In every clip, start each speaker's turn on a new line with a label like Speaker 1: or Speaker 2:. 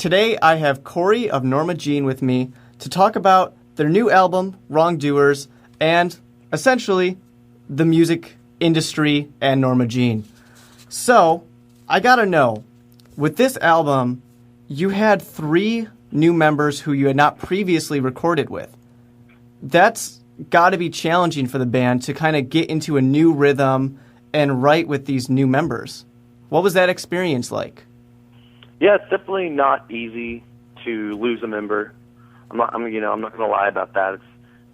Speaker 1: Today I have Cory of Norma Jean with me to talk about their new album, Wrongdoers, and essentially the music industry and Norma Jean. So, I gotta know, with this album, you had 3 new members who you had not previously recorded with. That's gotta be challenging for the band to kind of get into a new rhythm and write with these new members. What was that experience like?
Speaker 2: Yeah, it's definitely not easy to lose a member. I'm not going to lie about that.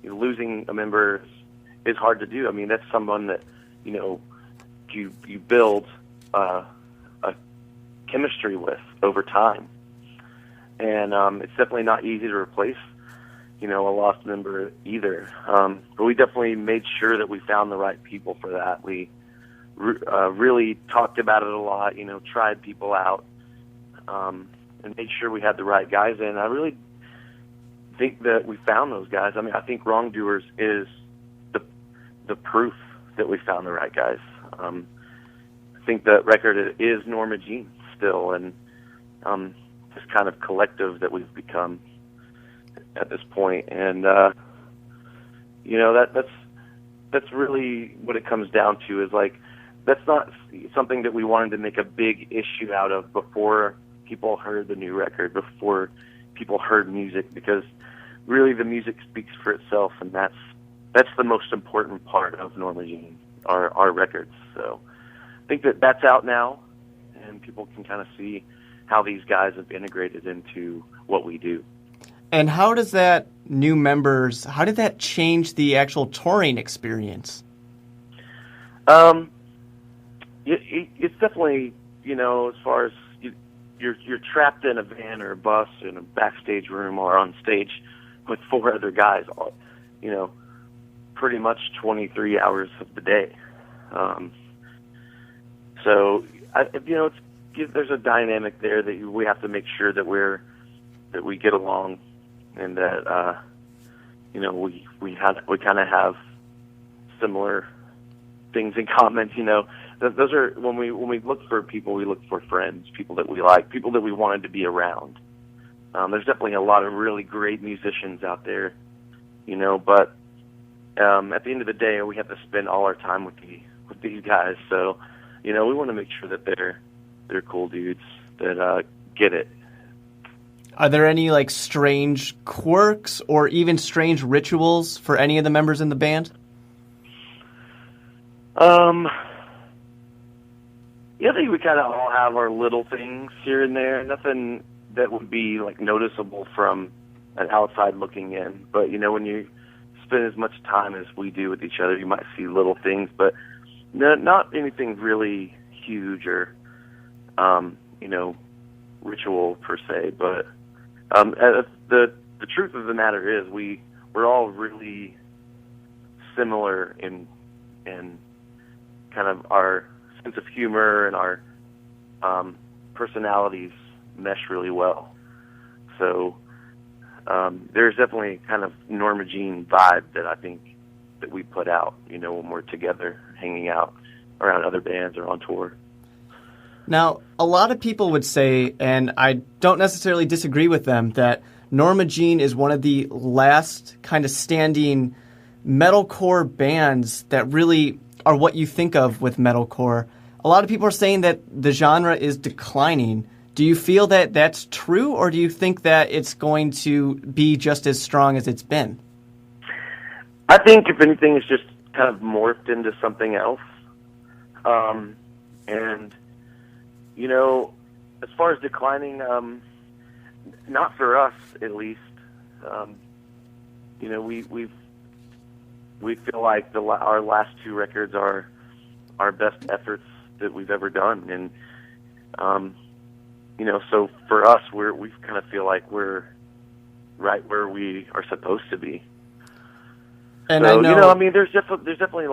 Speaker 2: Losing a member is hard to do. I mean, that's someone that you build a chemistry with over time, and it's definitely not easy to replace a lost member either. But we definitely made sure that we found the right people for that. We really talked about it a lot. Tried people out. And made sure we had the right guys in. I really think that we found those guys. I mean, I think Wrongdoers is the proof that we found the right guys. I think that record is Norma Jean still, and this kind of collective that we've become at this point. And that's really what it comes down to. Is like, that's not something that we wanted to make a big issue out of before people heard the new record, before people heard music, because really the music speaks for itself, and that's the most important part of Norma Jean, our records. So I think that's out now, and people can kind of see how these guys have integrated into what we do.
Speaker 1: And how does that new members, how did that change the actual touring experience?
Speaker 2: It's definitely, as far as you're trapped in a van or a bus in a backstage room or on stage with 4 other guys, pretty much 23 hours of the day. So there's a dynamic there that we have to make sure that we get along, and that we kind of have similar things in common. Those are when we look for people, we look for friends, people that we like, people that we wanted to be around. There's definitely a lot of really great musicians out there, but at the end of the day, we have to spend all our time with these guys. So, we want to make sure that they're cool dudes that get it.
Speaker 1: Are there any strange quirks or even strange rituals for any of the members in the band?
Speaker 2: I think we kind of all have our little things here and there. Nothing that would be noticeable from an outside looking in. But when you spend as much time as we do with each other, you might see little things, but not anything really huge or ritual per se. But the truth of the matter is we're all really similar in kind of our sense of humor, and our personalities mesh really well. So there's definitely kind of Norma Jean vibe that I think that we put out, when we're together hanging out around other bands or on tour.
Speaker 1: Now, a lot of people would say, and I don't necessarily disagree with them, that Norma Jean is one of the last kind of standing metalcore bands that really are what you think of with metalcore. A lot of people are saying that the genre is declining. Do you feel that that's true, or do you think that it's going to be just as strong as it's been?
Speaker 2: I think, if anything, it's just kind of morphed into something else. And, as far as declining, not for us, at least. We feel like our last 2 records are our best efforts that we've ever done, and so for us, we kind of feel like we're right where we are supposed to be.
Speaker 1: And
Speaker 2: so,
Speaker 1: I know,
Speaker 2: there's definitely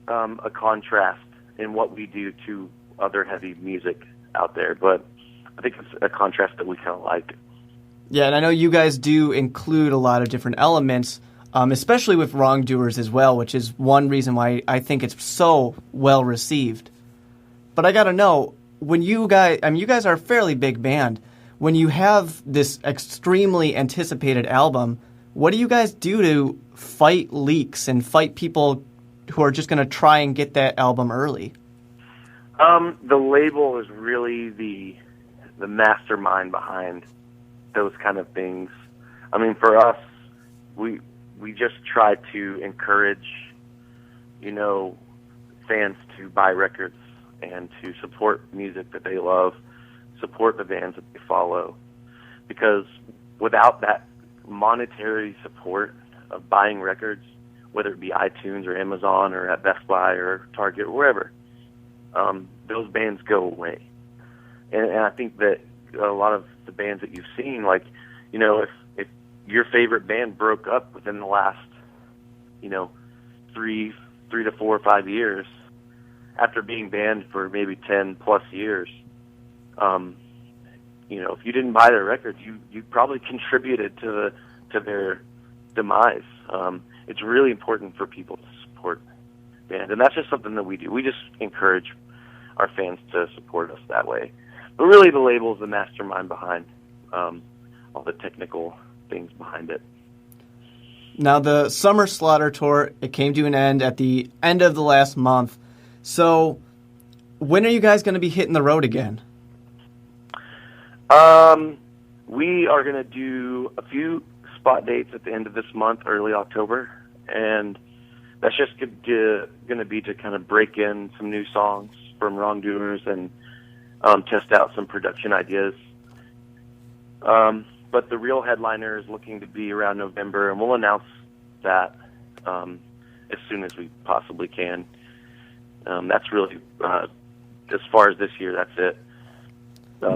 Speaker 2: a contrast in what we do to other heavy music out there, but I think it's a contrast that we kind of like.
Speaker 1: Yeah, and I know you guys do include a lot of different elements, especially with Wrongdoers as well, which is one reason why I think it's so well received. But I got to know, when you guys are a fairly big band, when you have this extremely anticipated album, what do you guys do to fight leaks and fight people who are just going to try and get that album early?
Speaker 2: The label is really the mastermind behind those kind of things. I mean, for us, we just try to encourage, fans to buy records and to support music that they love, support the bands that they follow. Because without that monetary support of buying records, whether it be iTunes or Amazon or at Best Buy or Target or wherever, those bands go away. And I think that a lot of the bands that you've seen, like, if your favorite band broke up within the last, 3 to 4 or 5 years, after being banned for maybe 10 plus years, if you didn't buy their records, you probably contributed to their demise. It's really important for people to support bands, and that's just something that we do. We just encourage our fans to support us that way. But really, the label is the mastermind behind all the technical things behind it.
Speaker 1: Now, the Summer Slaughter Tour, it came to an end at the end of the last month. So, when are you guys going to be hitting the road again?
Speaker 2: We are going to do a few spot dates at the end of this month, early October, and that's just going to be to kind of break in some new songs from Wrongdoers and test out some production ideas. But the real headliner is looking to be around November, and we'll announce that as soon as we possibly can. That's really, as far as this year, that's it.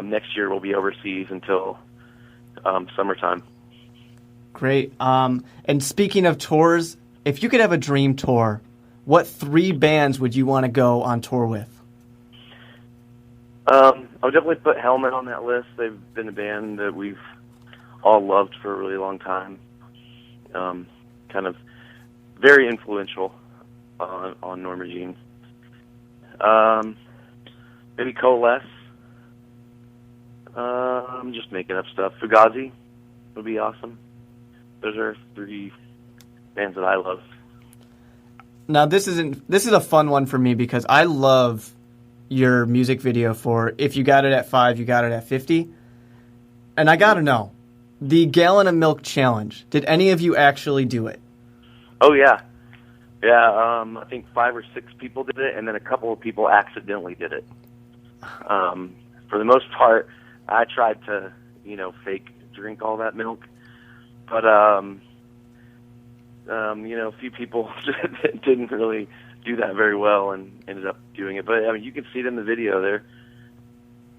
Speaker 2: Next year we'll be overseas until summertime.
Speaker 1: Great. And speaking of tours, if you could have a dream tour, what 3 bands would you want to go on tour with?
Speaker 2: I would definitely put Helmet on that list. They've been a band that we've all loved for a really long time. Kind of very influential on Norma Jean. Maybe Coalesce. I'm just making up stuff. Fugazi would be awesome. Those are 3 bands that I love.
Speaker 1: Now, this is a fun one for me because I love your music video for If You Got It at 5, You Got It at 50. And I got to know, the Gallon of Milk Challenge, did any of you actually do it?
Speaker 2: Oh, yeah. Yeah, I think 5 or 6 people did it, and then a couple of people accidentally did it. For the most part, I tried to, fake drink all that milk. But, a few people didn't really do that very well and ended up doing it. But, I mean, you can see it in the video there.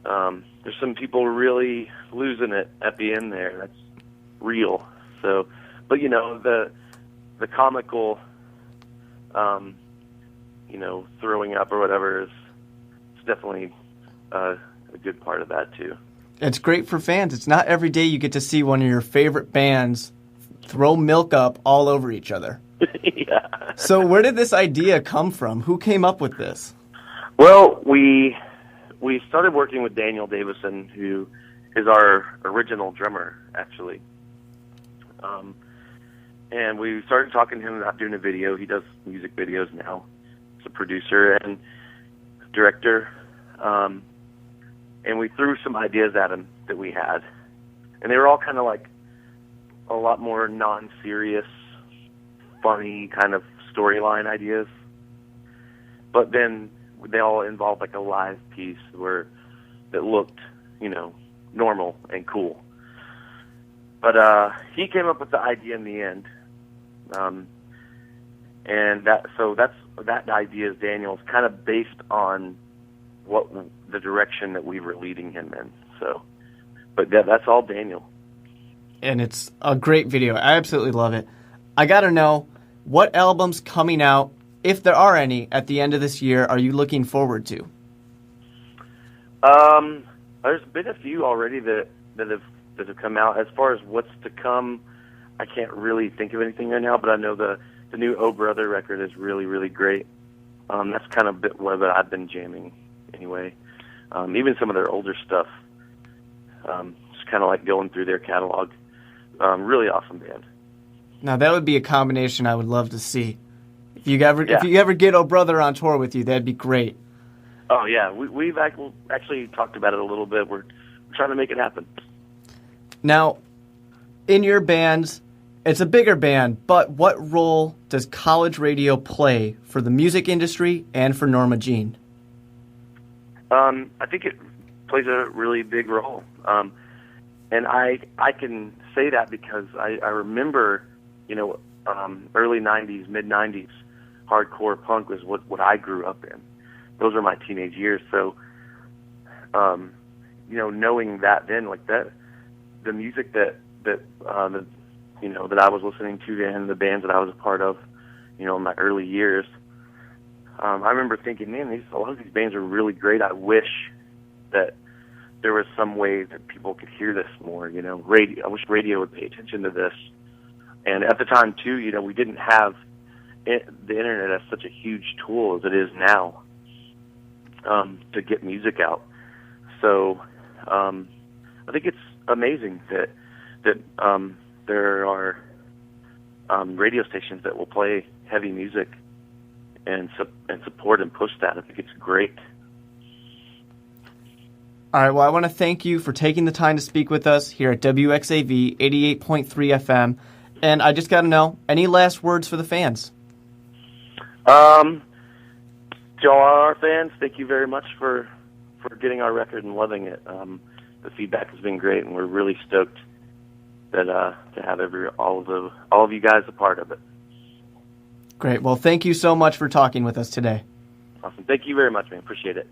Speaker 2: There's some people really losing it at the end there. That's real. So, but, the comical, throwing up or whatever is definitely a good part of that, too.
Speaker 1: It's great for fans. It's not every day you get to see one of your favorite bands throw milk up all over each other.
Speaker 2: Yeah.
Speaker 1: So where did this idea come from? Who came up with this?
Speaker 2: Well, we started working with Daniel Davison, who is our original drummer, actually. And we started talking to him about doing a video. He does music videos now. He's a producer and director. And we threw some ideas at him that we had. And they were all kind of like a lot more non-serious, funny kind of storyline ideas. But then they all involved like a live piece that looked, normal and cool. But he came up with the idea in the end. And that idea is Daniel's, kind of based on what the direction that we were leading him in. So, but that's all Daniel.
Speaker 1: And it's a great video. I absolutely love it. I got to know, what albums coming out, if there are any, at the end of this year, are you looking forward to?
Speaker 2: There's been a few already that have come out. As far as what's to come, I can't really think of anything right now, but I know the new Oh Brother record is really, really great. That's kind of what I've been jamming anyway. Even some of their older stuff, kind of like going through their catalog. Really awesome band.
Speaker 1: Now that would be a combination I would love to see. If you ever get Oh Brother on tour with you, that'd be great.
Speaker 2: Oh yeah, we've actually talked about it a little bit. We're trying to make it happen.
Speaker 1: Now, in your bands, it's a bigger band, but what role does college radio play for the music industry and for Norma Jean?
Speaker 2: I think it plays a really big role. And I can say that because I remember, early 90s, mid 90s, hardcore punk was what I grew up in. Those were my teenage years. So, knowing that then, like that, the music that I was listening to then, the bands that I was a part of, in my early years, I remember thinking, man, a lot of these bands are really great. I wish that there was some way that people could hear this more. I wish radio would pay attention to this. And at the time too, we didn't have the internet as such a huge tool as it is now to get music out. So I think it's amazing that there are radio stations that will play heavy music and support and push that. I think it's great.
Speaker 1: All right, well, I want to thank you for taking the time to speak with us here at WXAV 88.3 FM. And I just got to know, any last words for the fans?
Speaker 2: To all our fans, thank you very much for getting our record and loving it. The feedback has been great, and we're really stoked that to have all of you guys a part of it.
Speaker 1: Great. Well, thank you so much for talking with us today.
Speaker 2: Awesome. Thank you very much, man. Appreciate it.